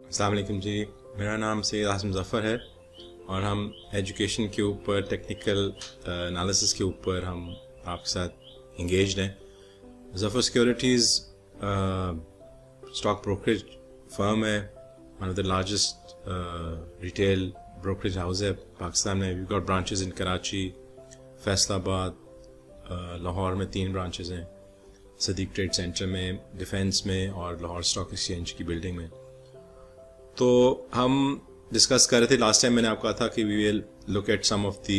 अस्सलाम वालेकुम जी, मेरा नाम सैयद आसिम ज़फ़र है और हम एजुकेशन के ऊपर टेक्निकल एनालिसिस के ऊपर हम आपके साथ इंगेज्ड हैं। Zafar securities stock brokerage firm है, one of the largest retail brokerage house है पाकिस्तान में। We got branches in Karachi, Faisalabad, Lahore में 3 ब्रांचेस हैं, सदीक ट्रेड सेंटर में, डिफेंस में और लाहौर स्टॉक एक्सचेंज की बिल्डिंग में। तो हम डिस्कस कर रहे थे लास्ट टाइम, मैंने आपको कहा था कि we will look at some of the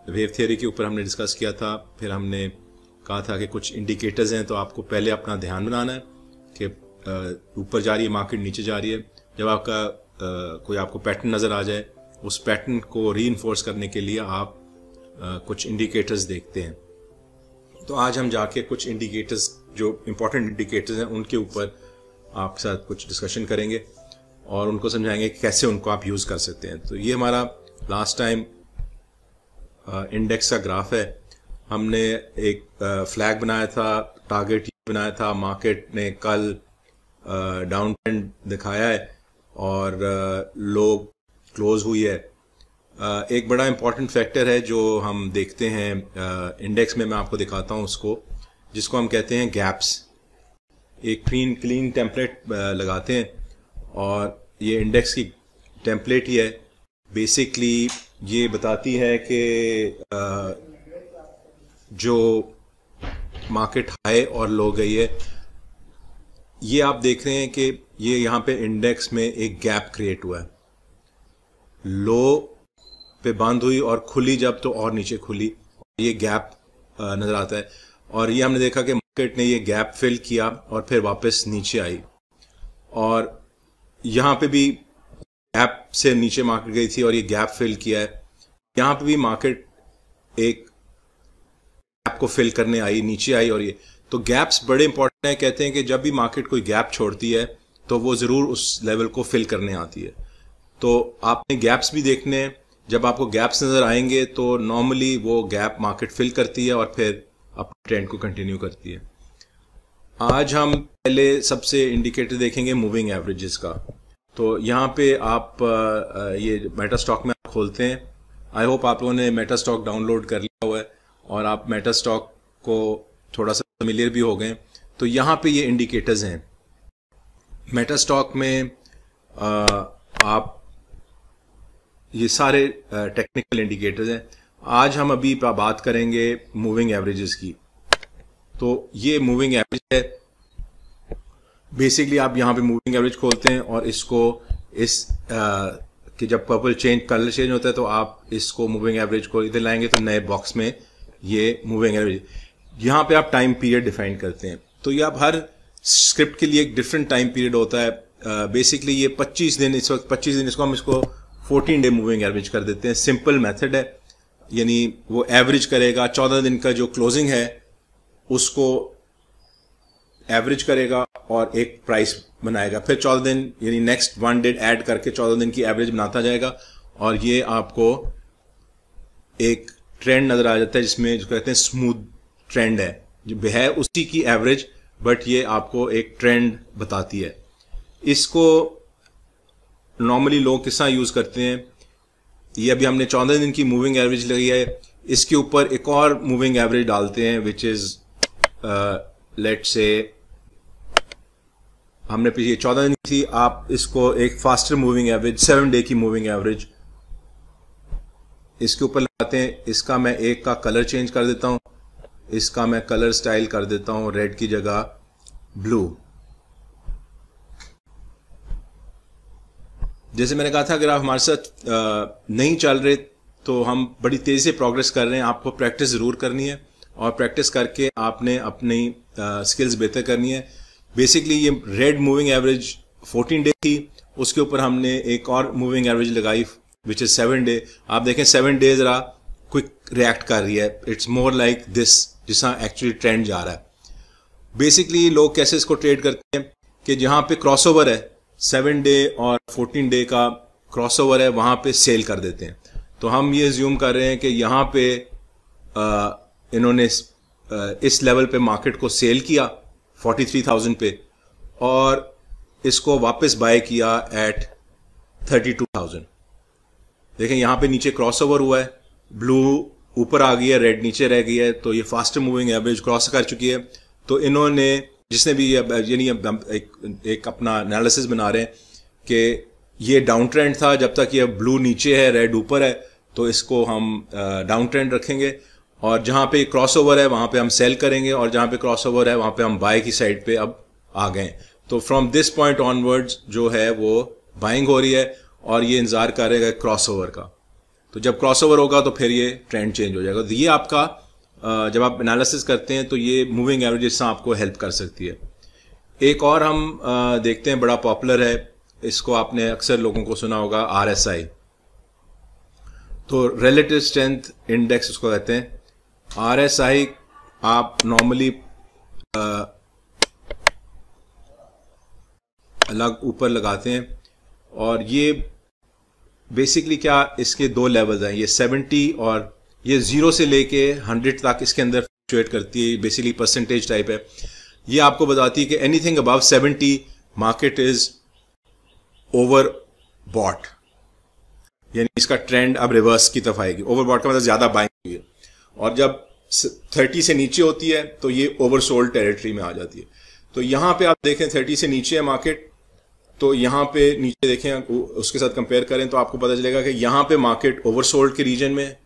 wave theory के ऊपर हमने डिस्कस किया था। फिर हमने कहा था कि कुछ इंडिकेटर्स हैं, तो आपको पहले अपना ध्यान बनाना है कि ऊपर जा रही है मार्केट, नीचे जा रही है। जब आपका कोई आपको पैटर्न नज़र आ जाए, उस पैटर्न को रीइंफोर्स करने के लिए आप कुछ इंडिकेटर्स देखते हैं। तो आज हम जाके कुछ इंडिकेटर्स, जो इम्पोर्टेंट इंडिकेटर्स हैं, उनके ऊपर आपके साथ कुछ डिस्कशन करेंगे और उनको समझाएंगे कि कैसे उनको आप यूज़ कर सकते हैं। तो ये हमारा लास्ट टाइम इंडेक्स का ग्राफ है। हमने एक फ्लैग बनाया था, टारगेट बनाया था। मार्केट ने कल डाउन ट्रेंड दिखाया है और लो क्लोज हुई है। एक बड़ा इंपॉर्टेंट फैक्टर है जो हम देखते हैं इंडेक्स में, मैं आपको दिखाता हूँ उसको, जिसको हम कहते हैं गैप्स। एक क्लीन टेम्पलेट लगाते हैं और ये इंडेक्स की टेम्पलेट ही है। बेसिकली ये बताती है कि जो मार्केट हाई और लो गई है, ये आप देख रहे हैं कि ये यहाँ पे इंडेक्स में एक गैप क्रिएट हुआ है। लो पे बंद हुई और खुली जब, तो और नीचे खुली, ये गैप नजर आता है। और ये हमने देखा कि मार्केट ने ये गैप फिल किया और फिर वापस नीचे आई, और यहाँ पे भी गैप से नीचे मार्केट गई थी और ये गैप फिल किया है। यहाँ पे भी मार्केट एक गैप को फिल करने आई, नीचे आई। और ये तो गैप्स बड़े इंपॉर्टेंट है। कहते हैं कि जब भी मार्केट कोई गैप छोड़ती है तो वो ज़रूर उस लेवल को फिल करने आती है। तो आपने गैप्स भी देखने हैं। जब आपको गैप्स नज़र आएंगे तो नॉर्मली वो गैप मार्केट फिल करती है और फिर अपने ट्रेंड को कंटिन्यू करती है। आज हम पहले सबसे इंडिकेटर देखेंगे मूविंग एवरेजेस का। तो यहाँ पे आप ये मेटास्टॉक में आप खोलते हैं। आई होप आप लोगों ने मेटास्टॉक डाउनलोड कर लिया हुआ है और आप मेटास्टॉक को थोड़ा सा फेमिलियर भी हो गए। तो यहाँ पे ये इंडिकेटर्स हैं मेटास्टॉक में। आप ये सारे टेक्निकल इंडिकेटर्स हैं। आज हम अभी बात करेंगे मूविंग एवरेजेस की। तो ये मूविंग एवरेज है। बेसिकली आप यहाँ पे मूविंग एवरेज खोलते हैं और इसको कि जब कलर चेंज होता है तो आप इसको मूविंग एवरेज को इधर लाएंगे तो नए बॉक्स में ये मूविंग एवरेज, यहाँ पे आप टाइम पीरियड डिफाइन करते हैं। तो ये आप हर स्क्रिप्ट के लिए एक डिफरेंट टाइम पीरियड होता है। बेसिकली ये 25 दिन, इस वक्त 25 दिन, इसको हम इसको 14 डे मूविंग एवरेज कर देते हैं। सिंपल मेथड है, यानी वो एवरेज करेगा 14 दिन का जो क्लोजिंग है उसको एवरेज करेगा और एक प्राइस बनाएगा। फिर 14 दिन यानी नेक्स्ट 1 डे ऐड करके 14 दिन की एवरेज बनाता जाएगा और ये आपको एक ट्रेंड नजर आ जाता है जिसमें जो कहते हैं स्मूथ ट्रेंड है, जो है उसी की एवरेज, बट ये आपको एक ट्रेंड बताती है। इसको नॉर्मली लोग किस तरह यूज करते हैं, ये अभी हमने 14 दिन की मूविंग एवरेज लगी है, इसके ऊपर एक और मूविंग एवरेज डालते हैं विच इज लेट्स से हमने पीछे 14 दिन थी, आप इसको एक फास्टर मूविंग एवरेज 7 डे की मूविंग एवरेज इसके ऊपर लगाते हैं। इसका मैं एक का कलर चेंज कर देता हूं, इसका मैं कलर स्टाइल कर देता हूं रेड की जगह ब्लू। जैसे मैंने कहा था, अगर आप हमारे साथ नहीं चल रहे तो हम बड़ी तेजी से प्रोग्रेस कर रहे हैं। आपको प्रैक्टिस जरूर करनी है और प्रैक्टिस करके आपने अपनी स्किल्स बेहतर करनी है। बेसिकली ये रेड मूविंग एवरेज 14 डे थी, उसके ऊपर हमने एक और मूविंग एवरेज लगाई विच इज 7 डे। आप देखें 7 डे जरा क्विक रिएक्ट कर रही है। इट्स मोर लाइक दिस, जिस एक्चुअली ट्रेंड जा रहा है। बेसिकली लोग कैसे इसको ट्रेड करते हैं कि जहां पे क्रॉसओवर है, 7 डे और 14 डे का क्रॉसओवर है, वहां पे सेल कर देते हैं। तो हम ये ज्यूम कर रहे हैं कि यहाँ पे इन्होंने इस लेवल पे मार्केट को सेल किया 43,000 पे, और इसको वापस बाय किया एट 32,000। देखें यहाँ पे नीचे क्रॉसओवर हुआ है, ब्लू ऊपर आ गई है, रेड नीचे रह गई है, तो ये फास्ट मूविंग एवरेज क्रॉस कर चुकी है। तो इन्होंने जिसने भी यानी एक अपना एनालिसिस बना रहे हैं कि ये डाउन ट्रेंड था, जब तक ये ब्लू नीचे है रेड ऊपर है तो इसको हम डाउन ट्रेंड रखेंगे, और जहाँ पे क्रॉसओवर है वहाँ पे हम सेल करेंगे, और जहाँ पे क्रॉसओवर है वहाँ पे हम बाय की साइड पे अब आ गए। तो फ्रॉम दिस पॉइंट ऑनवर्ड्स जो है वो बाइंग हो रही है, और ये इंतजार करेगा क्रॉसओवर का। तो जब क्रॉसओवर होगा तो फिर ये ट्रेंड चेंज हो जाएगा। तो ये आपका जब आप एनालिसिस करते हैं तो ये मूविंग एवरेज इससे आपको हेल्प कर सकती है। एक और हम देखते हैं, बड़ा पॉपुलर है, इसको आपने अक्सर लोगों को सुना होगा, RSI। तो रिलेटिव स्ट्रेंथ इंडेक्स उसको कहते हैं। RSI आप नॉर्मली अलग ऊपर लगाते हैं, और ये बेसिकली क्या, इसके दो लेवल्स हैं, ये 70 और ये 0 से लेके 100 तक इसके अंदर फ्लक्चुएट करती है, बेसिकली परसेंटेज टाइप है। ये आपको बताती है कि anything above 70 market is over bought, यानी इसका ट्रेंड अब रिवर्स की तरफ आएगी। ओवर बॉट का मतलब ज्यादा बाइंग हुई है, और जब 30 से नीचे होती है तो ये ओवरसोल्ड टेरिटरी में आ जाती है। तो यहां पे आप देखें 30 से नीचे है मार्केट, तो यहां पे नीचे देखें उसके साथ कंपेयर करें तो आपको पता चलेगा कि यहां पे मार्केट ओवरसोल्ड के रीजन में,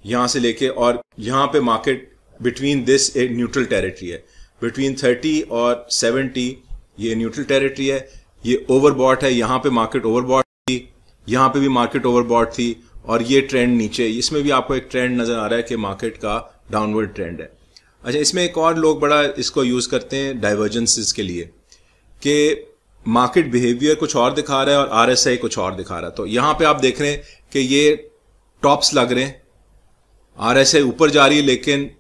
यहां से लेके, और यहां पे मार्केट बिटवीन दिस एक न्यूट्रल टेरिटरी है, बिटवीन 30 और 70 ये न्यूट्रल टेरिटरी है। ये ओवरबॉट है, यहां पे मार्केट ओवरबॉट थी, यहां पे भी मार्केट ओवरबॉट थी, और ये ट्रेंड नीचे, इसमें भी आपको एक ट्रेंड नजर आ रहा है कि मार्केट का डाउनवर्ड ट्रेंड है। अच्छा, इसमें एक और लोग बड़ा इसको यूज करते हैं डाइवर्जेंसेस के लिए, कि मार्केट बिहेवियर कुछ और दिखा रहा है और RSI कुछ और दिखा रहा है। तो यहां पे आप देख रहे हैं कि ये टॉप्स लग रहे हैं, RSI ऊपर जा रही है, लेकिन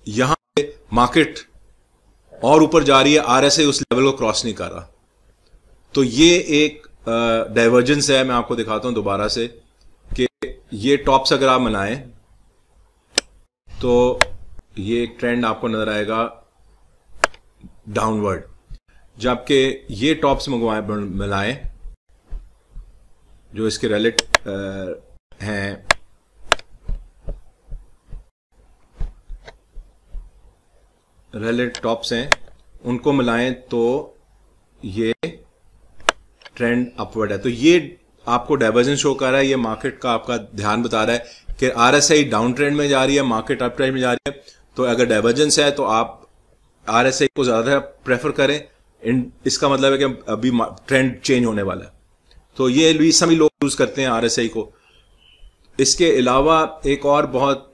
यहां पे मार्केट और ऊपर जा रही है, RSI उस लेवल को क्रॉस नहीं कर रहा। तो ये एक डाइवर्जेंस है। मैं आपको दिखाता हूं दोबारा से कि ये टॉप्स अगर आप बनाएं तो ये एक ट्रेंड आपको नजर आएगा डाउनवर्ड, जबकि ये टॉप्स मिलाएं जो इसके रिलेटिव हैं, रिलेटिव टॉप्स हैं, उनको मिलाएं तो ये ट्रेंड अपवर्ड है। तो ये आपको डाइवर्जेंस शो कर रहा है, ये मार्केट का आपका ध्यान बता रहा है कि RSI डाउन ट्रेंड में जा रही है, मार्केट अप ट्रेंड में जा रही है। तो अगर डाइवर्जेंस है तो आप RSI को ज्यादा प्रेफर करें, इसका मतलब है कि अभी ट्रेंड चेंज होने वाला है। तो ये सभी लोग यूज करते हैं RSI को। इसके अलावा एक और बहुत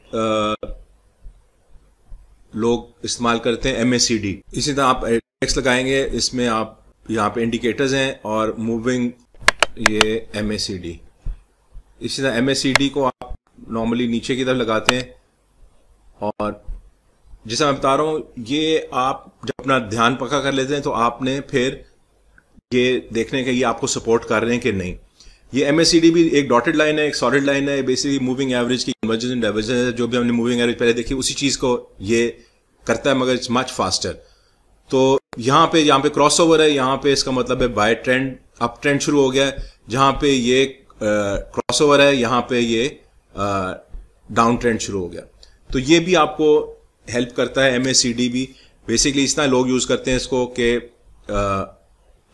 लोग इस्तेमाल करते हैं MACD। इसी तरह आप इंडेक्स लगाएंगे, इसमें आप यहाँ पे इंडिकेटर्स हैं और मूविंग ये MACD। इसी तरह MACD को आप नॉर्मली नीचे की तरफ लगाते हैं, और जैसा मैं बता रहा हूं, ये आप जब अपना ध्यान पक्का कर लेते हैं तो आपने फिर ये देखने के ये आपको सपोर्ट कर रहे हैं कि नहीं। ये MACD भी एक डॉटेड लाइन है, एक सॉलिड लाइन है, बेसिकली मूविंग एवरेज की कन्वर्जेंस एंड डाइवर्जेंस है। जो भी हमने मूविंग एवरेज पहले देखी उसी चीज को ये करता है, मगर इट्स मच फास्टर। तो यहाँ पे क्रॉसओवर है, यहाँ पे इसका मतलब है बाय ट्रेंड, अप ट्रेंड शुरू हो गया है। जहां पे ये क्रॉसओवर है, यहाँ पे ये डाउन ट्रेंड शुरू हो गया। तो ये भी आपको हेल्प करता है MACD भी। बेसिकली इस तरह लोग यूज करते हैं इसको कि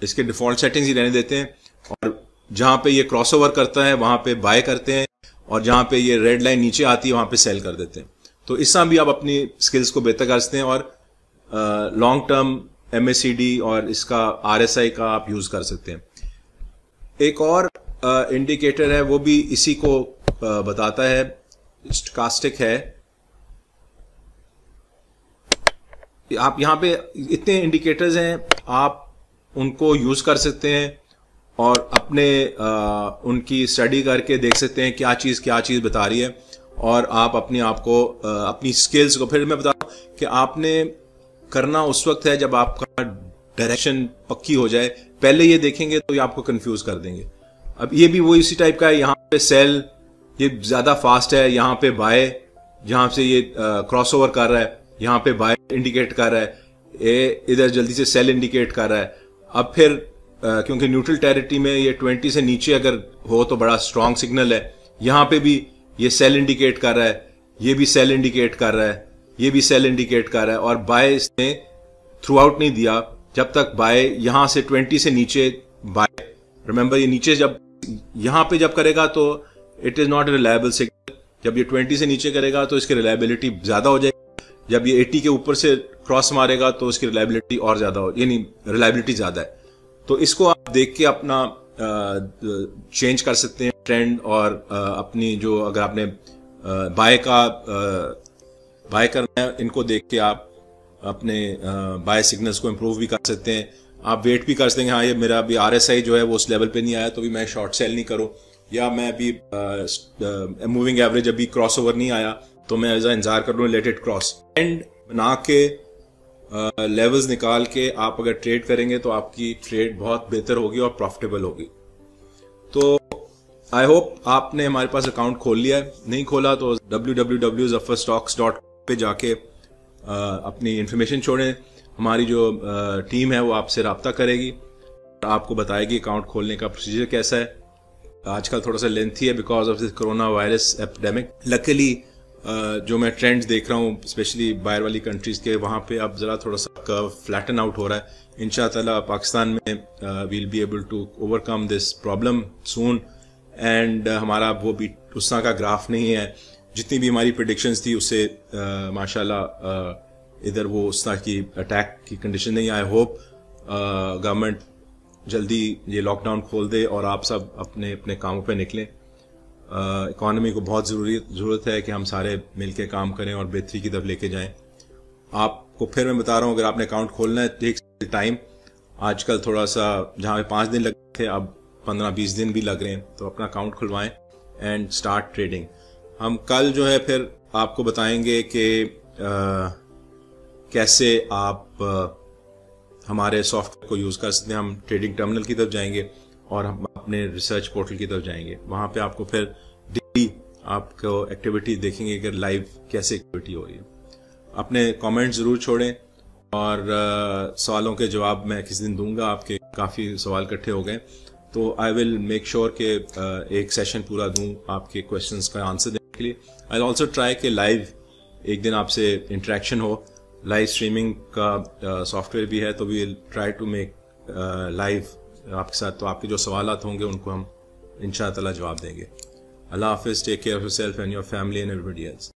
इसके डिफॉल्ट सेटिंग्स ही रहने देते हैं, और जहां पे ये क्रॉसओवर करता है वहां पे बाय करते हैं, और जहां पे ये रेड लाइन नीचे आती है वहां पे सेल कर देते हैं। तो इस तरह भी आप अपनी स्किल्स को बेहतर कर सकते हैं, और लॉन्ग टर्म MACD और इसका RSI का आप यूज कर सकते हैं। एक और इंडिकेटर है, वो भी इसी को बताता है, स्टोकास्टिक है। आप यहाँ पे इतने इंडिकेटर्स हैं, आप उनको यूज कर सकते हैं और अपने उनकी स्टडी करके देख सकते हैं क्या चीज बता रही है, और आप अपने आप को अपनी स्किल्स को, फिर मैं बता रहा हूं कि आपने करना उस वक्त है जब आपका डायरेक्शन पक्की हो जाए। पहले ये देखेंगे तो ये आपको कंफ्यूज कर देंगे। अब ये भी वो इसी टाइप का है, यहाँ पे सेल ये ज्यादा फास्ट है, यहाँ पे बाय, जहां से ये क्रॉसओवर कर रहा है यहाँ पे बाय इंडिकेट कर रहा है, ये इधर जल्दी से सेल इंडिकेट कर रहा है। अब फिर क्योंकि न्यूट्रल टेरिटरी में ये 20 से नीचे अगर हो तो बड़ा स्ट्रांग सिग्नल है। यहां पे भी ये सेल इंडिकेट कर रहा है, ये भी सेल इंडिकेट कर रहा है, ये भी सेल इंडिकेट कर रहा है, और बाय इसने थ्रू आउट नहीं दिया जब तक बाय यहां से 20 से नीचे बाय। रिमेंबर, ये नीचे जब यहां पे जब करेगा तो it is not reliable signal. जब ये 20 से नीचे करेगा तो इसकी रिलायबिलिटी ज्यादा हो जाएगी। जब ये 80 के ऊपर से क्रॉस मारेगा तो इसकी रिलायबिलिटी और ज्यादा हो, यानी रिलायबिलिटी ज्यादा है। तो इसको आप देख के अपना चेंज कर सकते हैं ट्रेंड, और अपनी जो अगर आपने बाय करना है, इनको देख के आप अपने बाय सिग्नल्स को इम्प्रूव भी कर सकते हैं। आप वेट भी कर सकते हैं, हाँ ये मेरा अभी RSI जो है वो उस लेवल पे नहीं आया तो भी मैं शॉर्ट सेल नहीं करूं, या मैं अभी मूविंग एवरेज अभी क्रॉस ओवर नहीं आया तो मैं ऐसा इंतजार कर लूँ लेट इट क्रॉस। एंड बना के लेवल्स निकाल के आप अगर ट्रेड करेंगे तो आपकी ट्रेड बहुत बेहतर होगी और प्रॉफिटेबल होगी। तो आई होप आपने हमारे पास अकाउंट खोल लिया है। नहीं खोला तो www.zaffarstocks.com पे जाके अपनी इंफॉर्मेशन छोड़ें। हमारी जो टीम है वो आपसे रब्ता करेगी, आपको बताएगी अकाउंट खोलने का प्रोसीजर कैसा है। आजकल थोड़ा सा लेंथी है because of this corona virus epidemic. Luckily जो मैं ट्रेंड्स देख रहा हूँ स्पेशली बाहर वाली कंट्रीज के, वहाँ पे अब जरा थोड़ा सा कर्व फ्लैटन आउट हो रहा है। इंशाअल्लाह पाकिस्तान में will be able to overcome this problem soon, and हमारा वो भी उस तरह का ग्राफ नहीं है। जितनी भी हमारी प्रेडिक्शंस थी उससे माशाल्लाह इधर वो उस तरह की अटैक की कंडीशन नहीं। आई होप गवर्नमेंट जल्दी ये लॉकडाउन खोल दे और आप सब अपने अपने कामों पे निकलें। इकॉनमी को बहुत ज़रूरत है कि हम सारे मिलके काम करें और बेहतरी की तरफ लेके जाएं। आपको फिर मैं बता रहा हूँ, अगर आपने अकाउंट खोलना है टेक्स टाइम। आजकल थोड़ा सा जहाँ पे 5 दिन लगते थे अब 15-20 दिन भी लग रहे हैं, तो अपना अकाउंट खुलवाएं एंड स्टार्ट ट्रेडिंग। हम कल जो है फिर आपको बताएंगे कि कैसे आप हमारे सॉफ्टवेयर को यूज़ कर सकते हैं। हम ट्रेडिंग टर्मिनल की तरफ जाएंगे और हम अपने रिसर्च पोर्टल की तरफ जाएंगे। वहाँ पे आपको फिर डेली आपको एक्टिविटी देखेंगे कि लाइव कैसे एक्टिविटी हो रही है। अपने कमेंट ज़रूर छोड़ें और सवालों के जवाब मैं किसी दिन दूंगा। आपके काफ़ी सवाल इकट्ठे हो गए तो आई विल मेक श्योर कि एक सेशन पूरा दूं आपके क्वेश्चंस का आंसर देने के लिए। आई विल ऑल्सो ट्राई कि लाइव एक दिन आपसे इंटरेक्शन हो। लाइव स्ट्रीमिंग का सॉफ्टवेयर भी है, तो we will try to make live आपके साथ। तो आपके जो सवालात होंगे उनको हम इंशाअल्लाह जवाब देंगे। अल्लाह हाफिज़, take care of yourself and your family and everybody else.